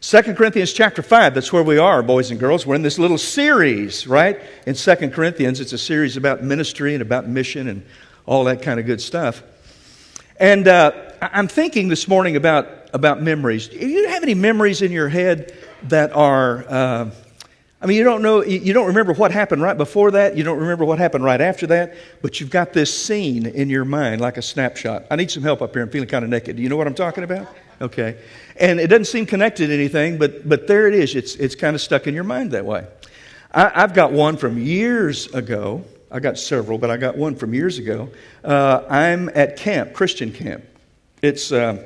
2 Corinthians chapter 5, that's where we are, boys and girls. We're in this little series, right? In 2 Corinthians, it's a series about ministry and about mission and all that kind of good stuff. And I'm thinking this morning about memories. Do you have any memories in your head that are, you don't remember what happened right before that. You don't remember what happened right after that. But you've got this scene in your mind like a snapshot. I need some help up here. I'm feeling kind of naked. Do you know what I'm talking about? Okay. And it doesn't seem connected to anything, but there it is. It's kind of stuck in your mind that way. I've got one from years ago. I got several, but I got one from years ago. I'm at camp, Christian camp. It's I'm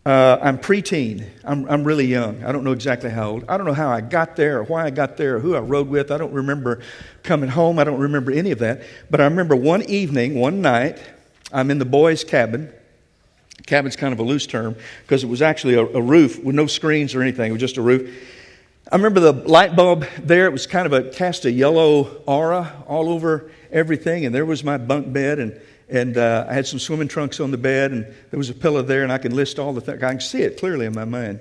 preteen. I'm really young. I don't know exactly how old. I don't know how I got there or why I got there or who I rode with. I don't remember coming home. I don't remember any of that. But I remember one evening, one night, I'm in the boys' cabin. Cabin's kind of a loose term because it was actually a roof with no screens or anything. It was just a roof. I remember the light bulb there. It was kind of cast a yellow aura all over everything. And there was my bunk bed. And I had some swimming trunks on the bed. And there was a pillow there. And I can list all the things. I can see it clearly in my mind.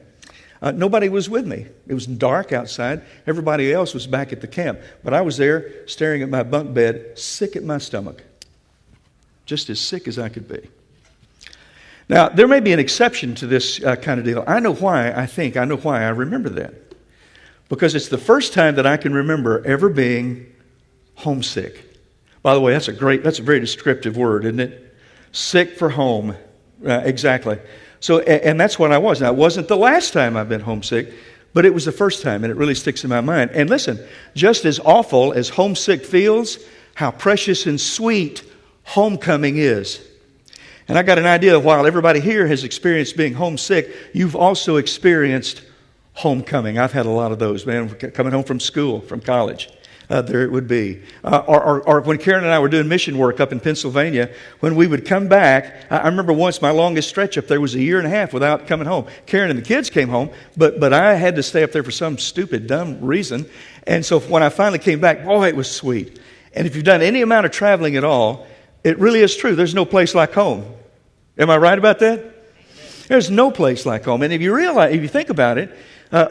Nobody was with me. It was dark outside. Everybody else was back at the camp. But I was there staring at my bunk bed, sick at my stomach. Just as sick as I could be. Now, there may be an exception to this kind of deal. I know why I remember that. Because it's the first time that I can remember ever being homesick. By the way, that's a very descriptive word, isn't it? Sick for home. Exactly. So, and that's what I was. Now, it wasn't the last time I've been homesick, but it was the first time, and it really sticks in my mind. And listen, just as awful as homesick feels, how precious and sweet homecoming is. And I got an idea, while everybody here has experienced being homesick, you've also experienced homecoming. I've had a lot of those, man, coming home from school, from college. There it would be. Or when Karen and I were doing mission work up in Pennsylvania, when we would come back, I remember once my longest stretch up there was 1.5 years without coming home. Karen and the kids came home, but I had to stay up there for some stupid, dumb reason. And so when I finally came back, boy, it was sweet. And if you've done any amount of traveling at all, it really is true. There's no place like home. Am I right about that? There's no place like home. And if you think about it,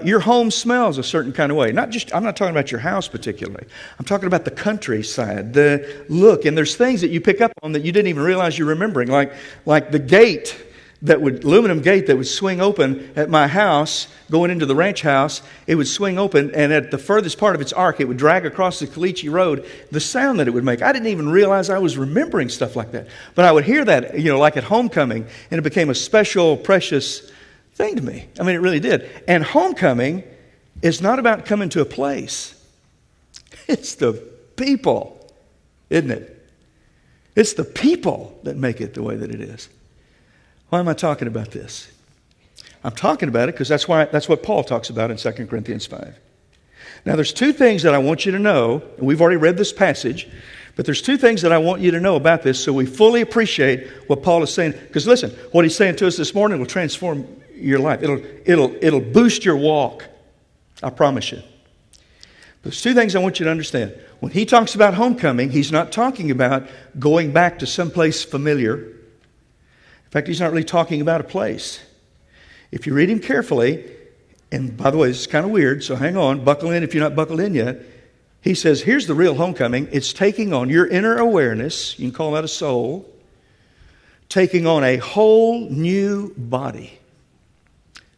your home smells a certain kind of way. I'm not talking about your house particularly. I'm talking about the countryside, the look. And there's things that you pick up on that you didn't even realize you're remembering. Like the gate, aluminum gate that would swing open at my house, going into the ranch house. It would swing open, and at the furthest part of its arc, it would drag across the cvli road. The sound that it would make, I didn't even realize I was remembering stuff like that. But I would hear that, like at homecoming, and it became a special, precious thing to me. I mean, it really did. And homecoming is not about coming to a place. It's the people, isn't it? It's the people that make it the way that it is. Why am I talking about this? I'm talking about it because that's what Paul talks about in 2 Corinthians 5. Now, there's two things that I want you to know, and we've already read this passage, but there's two things that I want you to know about this so we fully appreciate what Paul is saying. Because listen, what he's saying to us this morning will transform your life. It'll boost your walk. I promise you. There's two things I want you to understand. When he talks about homecoming, he's not talking about going back to someplace familiar. In fact, he's not really talking about a place. If you read him carefully, and by the way, this is kind of weird, so hang on, buckle in if you're not buckled in yet. He says, here's the real homecoming. It's taking on your inner awareness, you can call that a soul, taking on a whole new body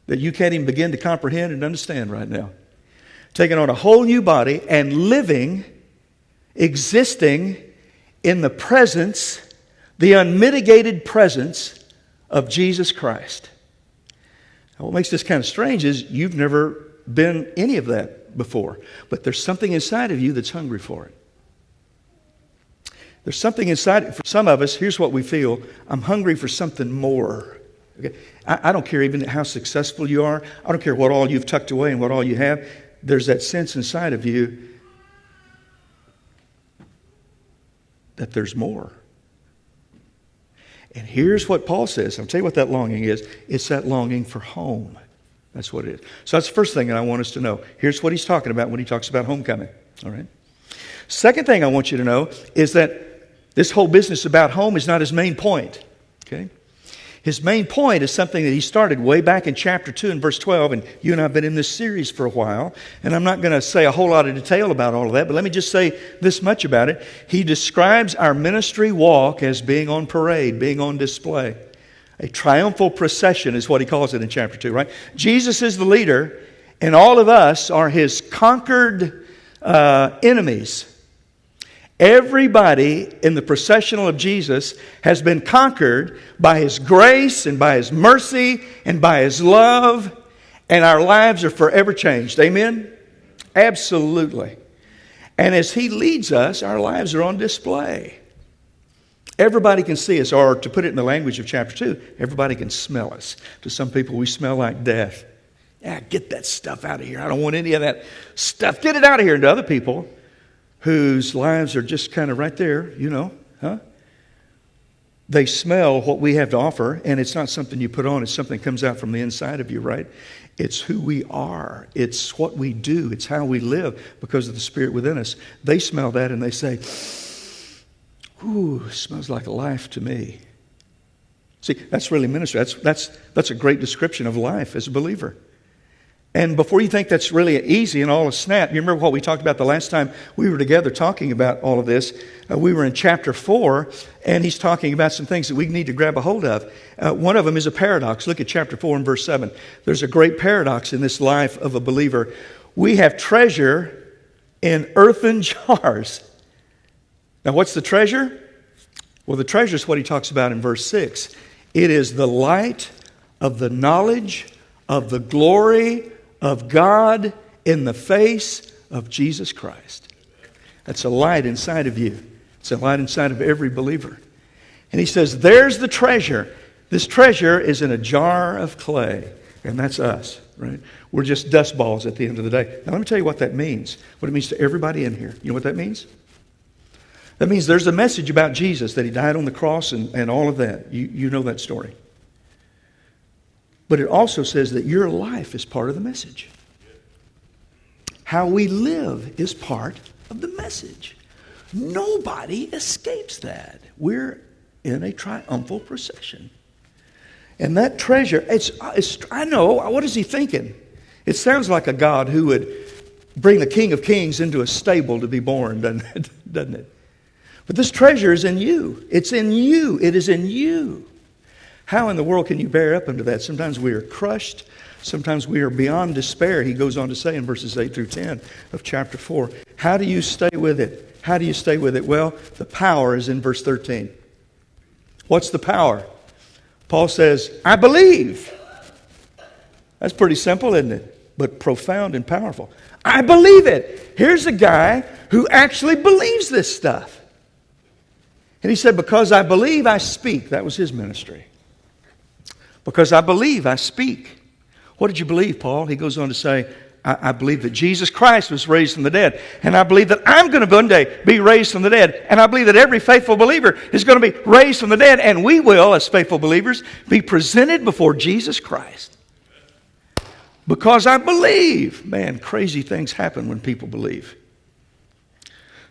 that you can't even begin to comprehend and understand right now. Taking on a whole new body and living, existing in the presence, the unmitigated presence of Jesus Christ. Now, what makes this kind of strange is you've never been any of that before. But there's something inside of you that's hungry for it. There's something inside. For some of us, here's what we feel. I'm hungry for something more. Okay? I don't care even how successful you are. I don't care what all you've tucked away and what all you have. There's that sense inside of you that there's more. And here's what Paul says. I'll tell you what that longing is. It's that longing for home. That's what it is. So that's the first thing that I want us to know. Here's what he's talking about when he talks about homecoming. All right. Second thing I want you to know is that this whole business about home is not his main point. Okay. His main point is something that he started way back in chapter 2 and verse 12, and you and I have been in this series for a while, and I'm not going to say a whole lot of detail about all of that, but let me just say this much about it. He describes our ministry walk as being on parade, being on display. A triumphal procession is what he calls it in chapter 2, right? Jesus is the leader, and all of us are his conquered enemies. Everybody in the processional of Jesus has been conquered by his grace and by his mercy and by his love, and our lives are forever changed. Amen? Absolutely. And as he leads us, our lives are on display. Everybody can see us, or to put it in the language of chapter 2, everybody can smell us. To some people, we smell like death. Yeah, get that stuff out of here. I don't want any of that stuff. Get it out of here. And to other people whose lives are just kind of right there, they smell what we have to offer, and it's not something you put on. It's something that comes out from the inside of you, right? It's who we are. It's what we do. It's how we live because of the Spirit within us. They smell that and they say, ooh, smells like life to me. See, that's really ministry. That's a great description of life as a believer. And before you think that's really easy and all a snap, you remember what we talked about the last time we were together talking about all of this. We were in chapter 4, and he's talking about some things that we need to grab a hold of. One of them is a paradox. Look at chapter 4 and verse 7. There's a great paradox in this life of a believer. We have treasure in earthen jars. Now, what's the treasure? Well, the treasure is what he talks about in verse 6. It is the light of the knowledge of the glory of God in the face of Jesus Christ. That's a light inside of you. It's a light inside of every believer. And he says, there's the treasure. This treasure is in a jar of clay. And that's us, right? We're just dust balls at the end of the day. Now, let me tell you what that means. What it means to everybody in here. You know what that means? That means there's a message about Jesus, that he died on the cross and all of that. You know that story. But it also says that your life is part of the message. How we live is part of the message. Nobody escapes that. We're in a triumphal procession. And that treasure, I know, what is he thinking? It sounds like a God who would bring the King of Kings into a stable to be born, doesn't it? But this treasure is in you. It's in you. It is in you. How in the world can you bear up under that? Sometimes we are crushed. Sometimes we are beyond despair. He goes on to say in verses 8 through 10 of chapter 4. How do you stay with it? How do you stay with it? Well, the power is in verse 13. What's the power? Paul says, I believe. That's pretty simple, isn't it? But profound and powerful. I believe it. Here's a guy who actually believes this stuff. And he said, because I believe, I speak. That was his ministry. Because I believe, I speak. What did you believe, Paul? He goes on to say, I believe that Jesus Christ was raised from the dead. And I believe that I'm going to one day be raised from the dead. And I believe that every faithful believer is going to be raised from the dead. And we will, as faithful believers, be presented before Jesus Christ. Because I believe. Man, crazy things happen when people believe.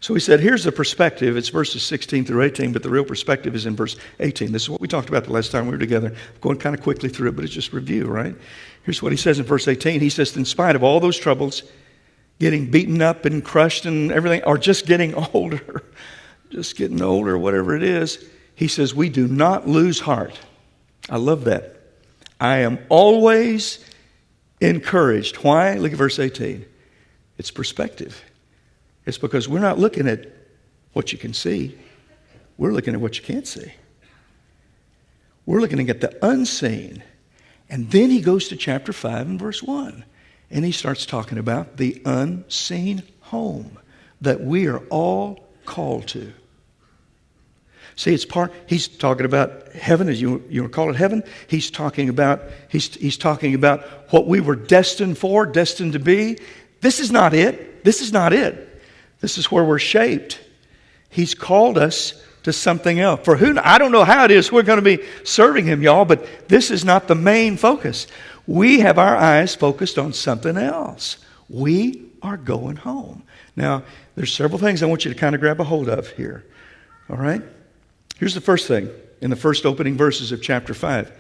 So he said, here's the perspective. It's verses 16 through 18, but the real perspective is in verse 18. This is what we talked about the last time we were together. I'm going kind of quickly through it, but it's just review, right? Here's what he says in verse 18. He says, in spite of all those troubles, getting beaten up and crushed and everything, or just getting older, whatever it is, he says, we do not lose heart. I love that. I am always encouraged. Why? Look at verse 18. It's perspective. It's because we're not looking at what you can see. We're looking at what you can't see. We're looking at the unseen. And then he goes to chapter 5 and verse 1. And he starts talking about the unseen home that we are all called to. See, he's talking about heaven, as you want to call it heaven. He's talking about what we were destined for, destined to be. This is not it. This is not it. This is where we're shaped. He's called us to something else. For who, I don't know how it is we're going to be serving him, y'all, but this is not the main focus. We have our eyes focused on something else. We are going home. Now, there's several things I want you to kind of grab a hold of here. All right? Here's the first thing in the first opening verses of chapter 5.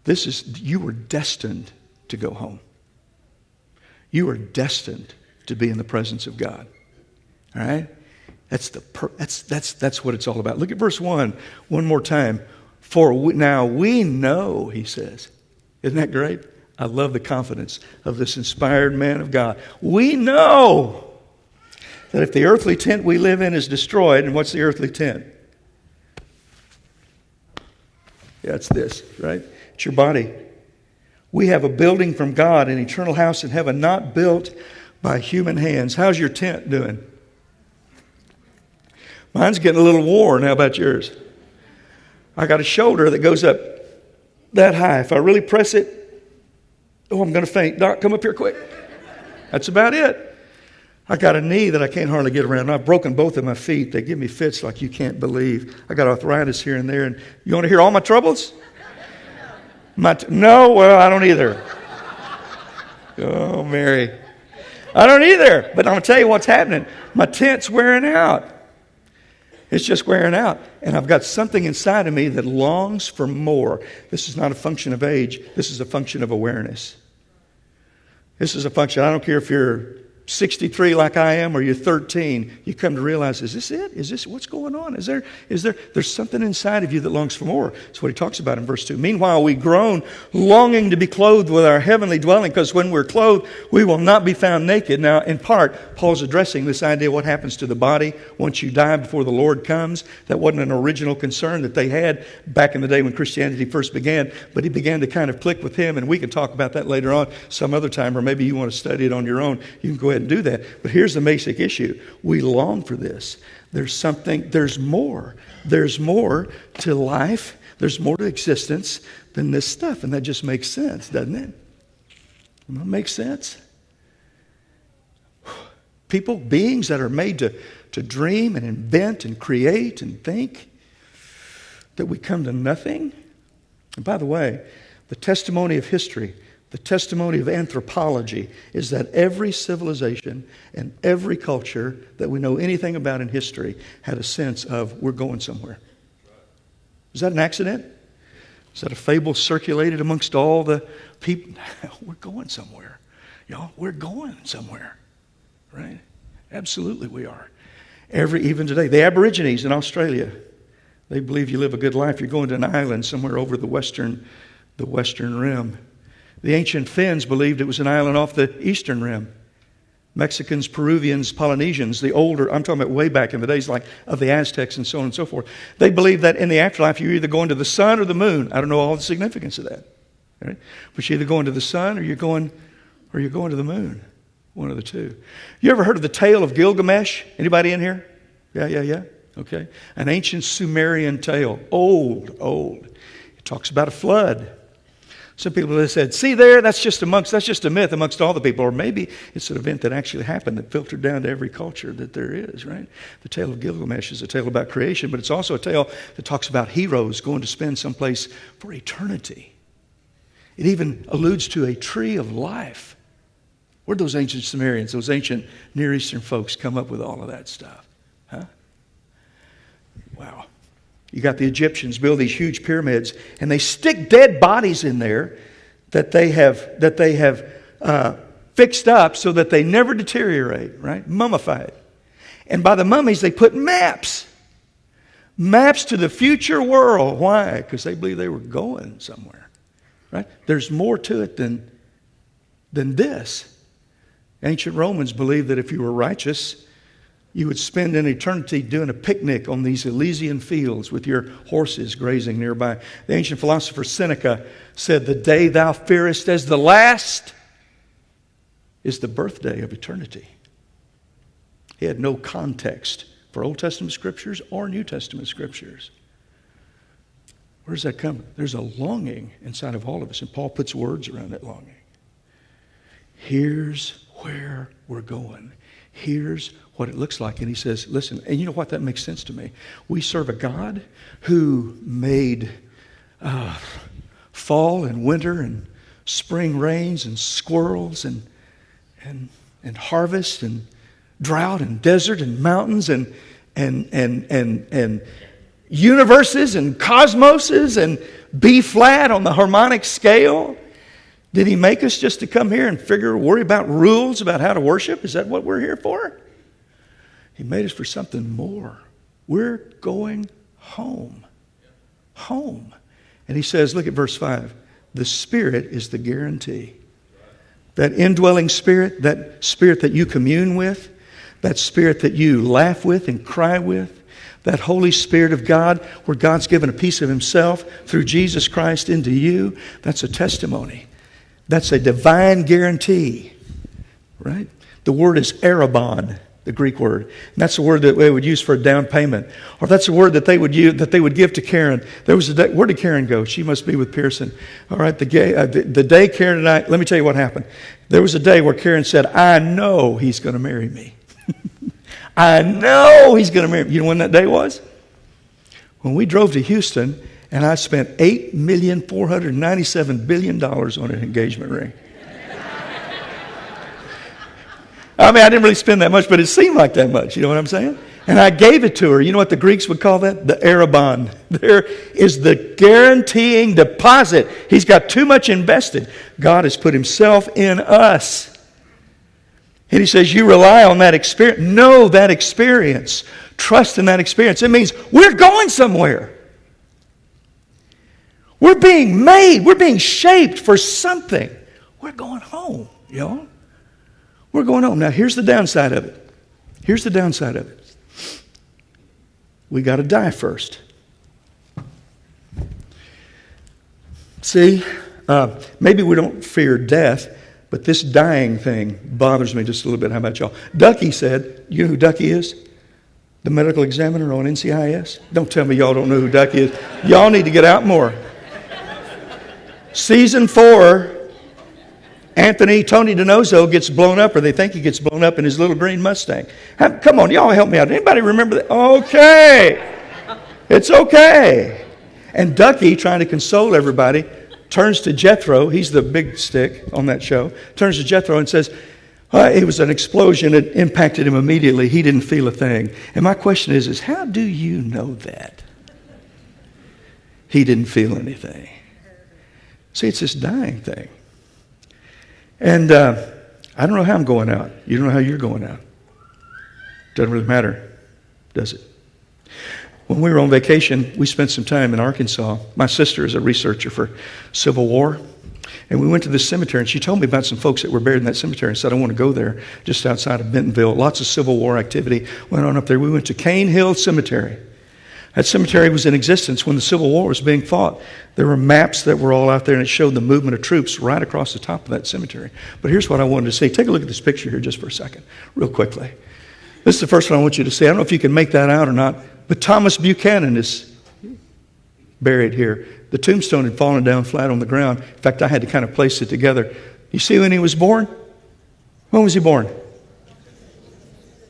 You were destined to go home. You are destined to be in the presence of God. All right? That's what it's all about. Look at verse 1 one more time. Now we know, he says. Isn't that great? I love the confidence of this inspired man of God. We know that if the earthly tent we live in is destroyed, and what's the earthly tent? Yeah, it's this, right? It's your body. We have a building from God, an eternal house in heaven, not built by human hands. How's your tent doing? Mine's getting a little worn. How about yours? I got a shoulder that goes up that high. If I really press it, I'm going to faint. Doc, come up here quick. That's about it. I got a knee that I can't hardly get around. I've broken both of my feet. They give me fits like you can't believe. I got arthritis here and there. And you want to hear all my troubles? No? Well, I don't either. Oh, Mary. I don't either. But I'm going to tell you what's happening. My tent's wearing out. It's just wearing out. And I've got something inside of me that longs for more. This is not a function of age. This is a function of awareness. This is a function. I don't care if you're 63 like I am or you're 13. You come to realize, is this it? Is this what's going on? There's something inside of you that longs for more. That's what he talks about in verse 2. Meanwhile, we groan, longing to be clothed with our heavenly dwelling, because when we're clothed, we will not be found naked. Now, in part, Paul's addressing this idea of what happens to the body once you die before the Lord comes. That wasn't an original concern that they had back in the day when Christianity first began, but he began to kind of click with him, and we can talk about that later on some other time, or maybe you want to study it on your own. You can go ahead and do that. But here's the basic issue. We long for this. There's more. There's more to life. There's more to existence than this stuff. And that just makes sense, doesn't it? Doesn't that make sense? People, beings that are made to dream and invent and create and think, that we come to nothing. And by the way, the testimony of history, the testimony of anthropology is that every civilization and every culture that we know anything about in history had a sense of, we're going somewhere. Is that an accident? Is that a fable circulated amongst all the people? We're going somewhere. Y'all, we're going somewhere. Right? Absolutely we are. Even today, the Aborigines in Australia, they believe you live a good life. You're going to an island somewhere over the western rim. The ancient Finns believed it was an island off the eastern rim. Mexicans, Peruvians, Polynesians, I'm talking about way back in the days like of the Aztecs and so on and so forth. They believed that in the afterlife you're either going to the sun or the moon. I don't know all the significance of that. Right? But you're either going to the sun or you're going to the moon. One of the two. You ever heard of the tale of Gilgamesh? Anybody in here? Yeah. Okay. An ancient Sumerian tale. Old. It talks about a flood. Some people have said, see there, that's just a myth amongst all the people. Or maybe it's an event that actually happened that filtered down to every culture that there is, right? The tale of Gilgamesh is a tale about creation, but it's also a tale that talks about heroes going to spend someplace for eternity. It even alludes to a tree of life. Where'd those ancient Sumerians, those ancient Near Eastern folks come up with all of that stuff? Huh? Wow. You got the Egyptians build these huge pyramids, and they stick dead bodies in there that they have fixed up so that they never deteriorate, right? Mummified. And by the mummies, they put maps to the future world. Why? Because they believe they were going somewhere, right? There's more to it than this. Ancient Romans believed that if you were righteous, you would spend an eternity doing a picnic on these Elysian fields with your horses grazing nearby. The ancient philosopher Seneca said, the day thou fearest as the last is the birthday of eternity. He had no context for Old Testament scriptures or New Testament scriptures. Where does that come? There's a longing inside of all of us, and Paul puts words around that longing. Here's where we're going. Here's what it looks like. And he says, listen, and you know what? That makes sense to me. We serve a God who made fall and winter and spring rains and squirrels and harvest and drought and desert and mountains and universes and cosmoses and B flat on the harmonic scale? Did he make us just to come here and worry about rules about how to worship? Is that what we're here for? He made us for something more. We're going home. Home. And he says, look at verse 5. The Spirit is the guarantee. That indwelling Spirit, that Spirit that you commune with, that Spirit that you laugh with and cry with, that Holy Spirit of God, where God's given a piece of Himself through Jesus Christ into you, that's a testimony. That's a divine guarantee, right? The word is arabon, the Greek word. And that's the word that they would use for a down payment. Or that's the word that they would use, that they would give to Karen. There was a day, where did Karen go? She must be with Pearson. All right, the day Karen and I, let me tell you what happened. There was a day where Karen said, I know he's going to marry me. I know he's going to marry me. You know when that day was? When we drove to Houston, and I spent $8,497,000,000,000 on an engagement ring. I mean, I didn't really spend that much, but it seemed like that much. You know what I'm saying? And I gave it to her. You know what the Greeks would call that? The arabon. There is the guaranteeing deposit. He's got too much invested. God has put Himself in us. And He says, you rely on that experience. Know that experience. Trust in that experience. It means we're going somewhere. We're being made. We're being shaped for something. We're going home, y'all. We're going home. Now, here's the downside of it. Here's the downside of it. We got to die first. See, maybe we don't fear death, but this dying thing bothers me just a little bit. How about y'all? Ducky said, you know who Ducky is? The medical examiner on NCIS? Don't tell me y'all don't know who Ducky is. Y'all need to get out more. Season 4, Tony DiNozzo gets blown up, or they think he gets blown up in his little green Mustang. Come on, y'all help me out. Anybody remember that? Okay. It's okay. And Ducky, trying to console everybody, turns to Jethro. He's the big stick on that show. Turns to Jethro and says, it was an explosion. It impacted him immediately. He didn't feel a thing. And my question is how do you know that? He didn't feel anything. See, it's this dying thing. And I don't know how I'm going out. You don't know how you're going out. Doesn't really matter, does it? When we were on vacation, we spent some time in Arkansas. My sister is a researcher for Civil War. And we went to this cemetery, and she told me about some folks that were buried in that cemetery and said, I want to go there, just outside of Bentonville. Lots of Civil War activity went on up there. We went to Cane Hill Cemetery. That cemetery was in existence when the Civil War was being fought. There were maps that were all out there, and it showed the movement of troops right across the top of that cemetery. But here's what I wanted to see. Take a look at this picture here just for a second, real quickly. This is the first one I want you to see. I don't know if you can make that out or not, but Thomas Buchanan is buried here. The tombstone had fallen down flat on the ground. In fact, I had to kind of place it together. You see when he was born? When was he born?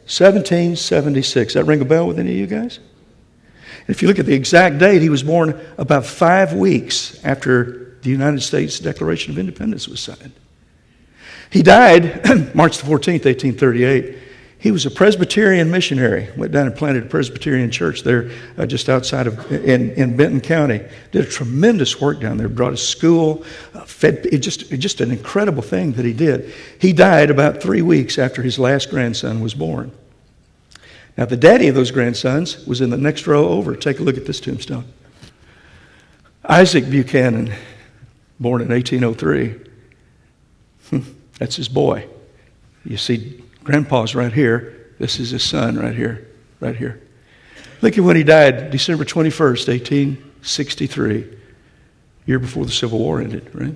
1776. That ring a bell with any of you guys? If you look at the exact date, he was born about 5 weeks after the United States Declaration of Independence was signed. He died March the 14th, 1838. He was a Presbyterian missionary. Went down and planted a Presbyterian church there just outside of, in Benton County. Did a tremendous work down there. Brought a school, fed, just an incredible thing that he did. He died about 3 weeks after his last grandson was born. Now, the daddy of those grandsons was in the next row over. Take a look at this tombstone. Isaac Buchanan, born in 1803. That's his boy. You see, Grandpa's right here. This is his son right here, right here. Look at when he died, December 21st, 1863, year before the Civil War ended, right?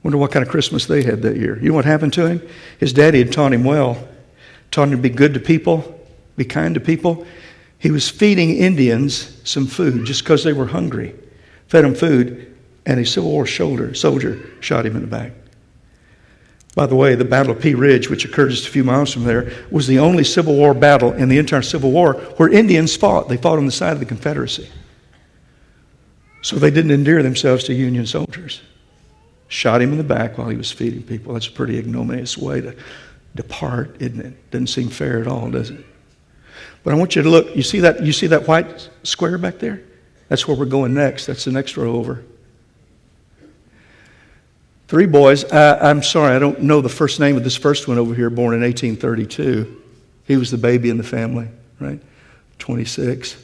Wonder what kind of Christmas they had that year. You know what happened to him? His daddy had taught him well. Taught him to be good to people, be kind to people. He was feeding Indians some food just because they were hungry. Fed them food, and a Civil War soldier shot him in the back. By the way, the Battle of Pea Ridge, which occurred just a few miles from there, was the only Civil War battle in the entire Civil War where Indians fought. They fought on the side of the Confederacy. So they didn't endear themselves to Union soldiers. Shot him in the back while he was feeding people. That's a pretty ignominious way to depart, isn't it? Doesn't seem fair at all, does it? But I want you to look. You see that white square back there? That's where we're going next. That's the next row over. 3 boys. I'm sorry, I don't know the first name of this first one over here, born in 1832. He was the baby in the family, right? 26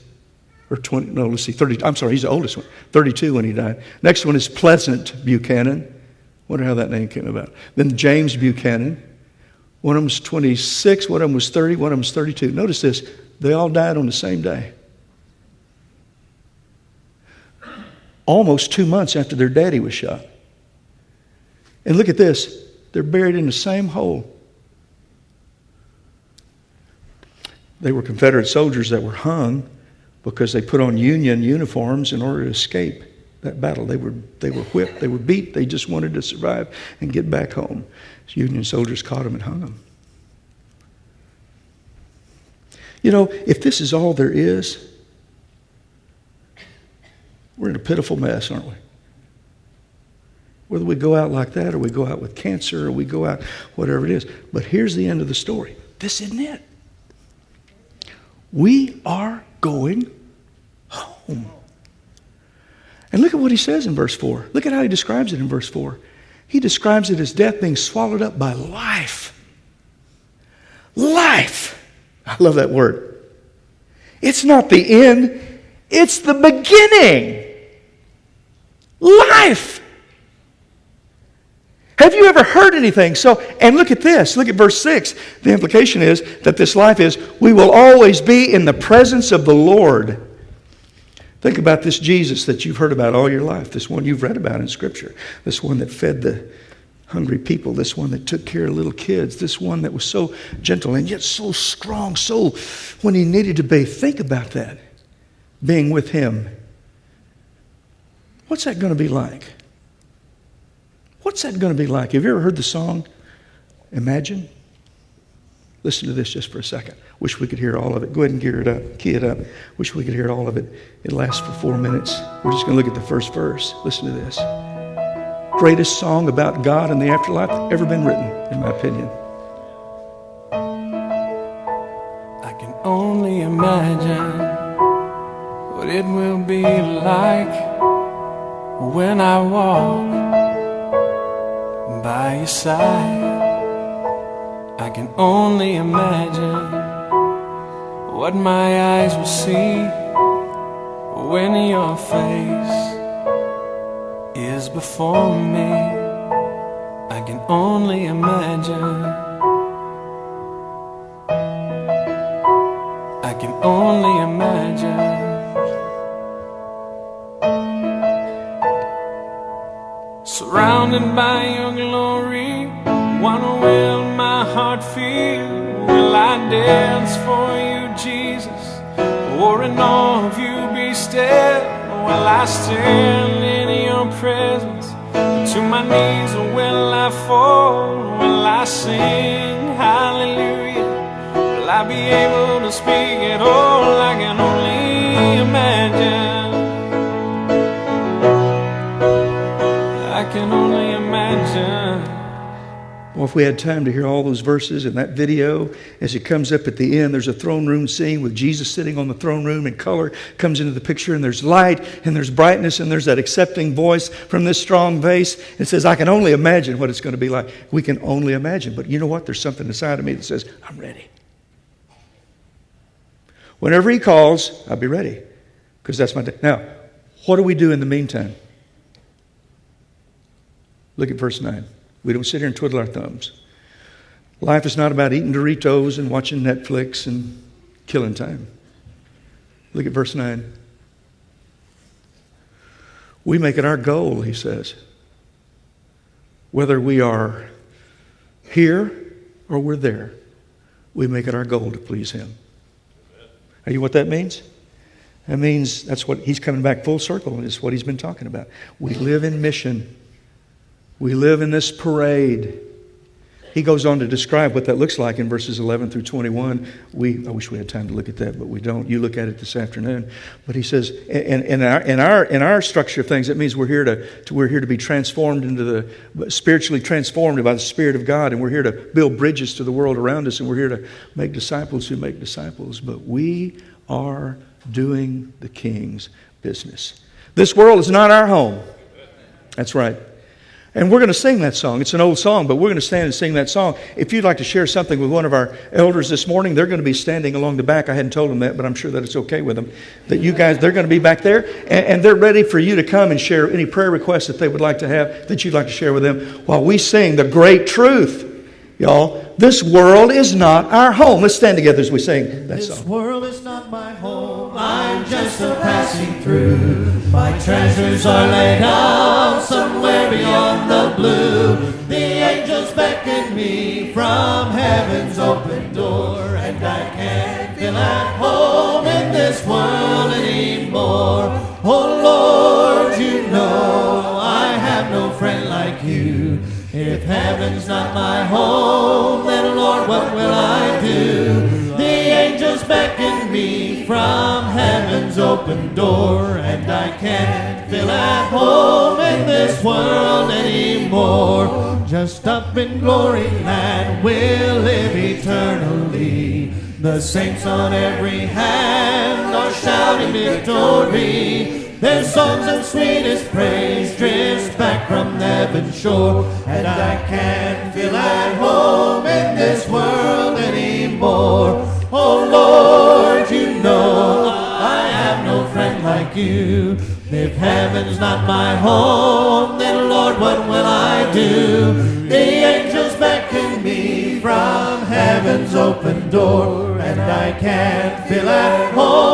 or 20. No, let's see, 30. I'm sorry, he's the oldest one. 32 when he died. Next one is Pleasant Buchanan. Wonder how that name came about. Then James Buchanan. One of them was 26. One of them was 30. One of them was 32. Notice this. They all died on the same day. Almost 2 months after their daddy was shot. And look at this. They're buried in the same hole. They were Confederate soldiers that were hung because they put on Union uniforms in order to escape that battle. They were whipped. They were beat. They just wanted to survive and get back home. So Union soldiers caught them and hung them. You know, if this is all there is, we're in a pitiful mess, aren't we? Whether we go out like that or we go out with cancer or we go out whatever it is. But here's the end of the story. This isn't it. We are going home. And look at what he says in verse 4. Look at how he describes it in verse 4. He describes it as death being swallowed up by life. Life. I love that word. It's not the end. It's the beginning. Life. Have you ever heard anything? And look at this. Look at verse 6. The implication is that this life is, we will always be in the presence of the Lord. Think about this Jesus that you've heard about all your life. This one you've read about in Scripture. This one that fed the hungry people. This one that took care of little kids. This one that was so gentle and yet so strong. So when he needed to be. Think about that. Being with him. What's that going to be like? What's that going to be like? Have you ever heard the song, Imagine? Listen to this just for a second. Wish we could hear all of it. Go ahead and gear it up, key it up. Wish we could hear all of it. It lasts for 4 minutes. We're just going to look at the first verse. Listen to this. Greatest song about God and the afterlife ever been written, in my opinion. I can only imagine what it will be like when I walk by your side. I can only imagine what my eyes will see when your face is before me. I can only imagine. I can only imagine. Surrounded by your glory, what will my heart feel? Will I dance for you, Jesus? Or in awe of you be still? Will I stand in your presence? To my knees or will I fall? Will I sing hallelujah? Will I be able to speak at all? I can only imagine. I can only imagine. Well, if we had time to hear all those verses in that video, as it comes up at the end, there's a throne room scene with Jesus sitting on the throne room, and color comes into the picture, and there's light, and there's brightness, and there's that accepting voice from this strong bass. It says, I can only imagine what it's going to be like. We can only imagine. But you know what? There's something inside of me that says, I'm ready. Whenever he calls, I'll be ready. Because that's my day. Now, what do we do in the meantime? Look at verse 9. We don't sit here and twiddle our thumbs. Life is not about eating Doritos and watching Netflix and killing time. Look at verse 9. We make it our goal, he says. Whether we are here or we're there, we make it our goal to please him. Are you what that means? That means that's what he's coming back full circle. Is what he's been talking about. We live in mission. We live in this parade. He goes on to describe what that looks like in verses 11 through 21. I wish we had time to look at that, but we don't. You look at it this afternoon. But he says, in our structure of things, it means we're here to be transformed spiritually transformed by the Spirit of God, and we're here to build bridges to the world around us, and we're here to make disciples who make disciples. But we are doing the King's business. This world is not our home. That's right. And we're going to sing that song. It's an old song, but we're going to stand and sing that song. If you'd like to share something with one of our elders this morning, they're going to be standing along the back. I hadn't told them that, but I'm sure that it's okay with them. That you guys, they're going to be back there, and they're ready for you to come and share any prayer requests that they would like to have, that you'd like to share with them, while we sing the great truth. Y'all, this world is not our home. Let's stand together as we sing that song. This world is not my home. I'm just a passing through. My treasures are laid out somewhere beyond the blue. The angels beckon me from heaven's open door, and I can't feel at home in this world anymore. Oh Lord, you know I have no friend like you. If heaven's not my home, then Lord, what will I do? The angels beckon me from heaven's open door, and I can't feel at home in this world anymore. Just up in glory land we'll live eternally. The saints on every hand are shouting victory. Their songs of sweetest praise drifts back from heaven's shore, and I can't feel at home in this world anymore. Oh Lord, you know I have no friend like you. If heaven's not my home, then Lord, what will I do? The angels beckon me from heaven's open door, and I can't feel at home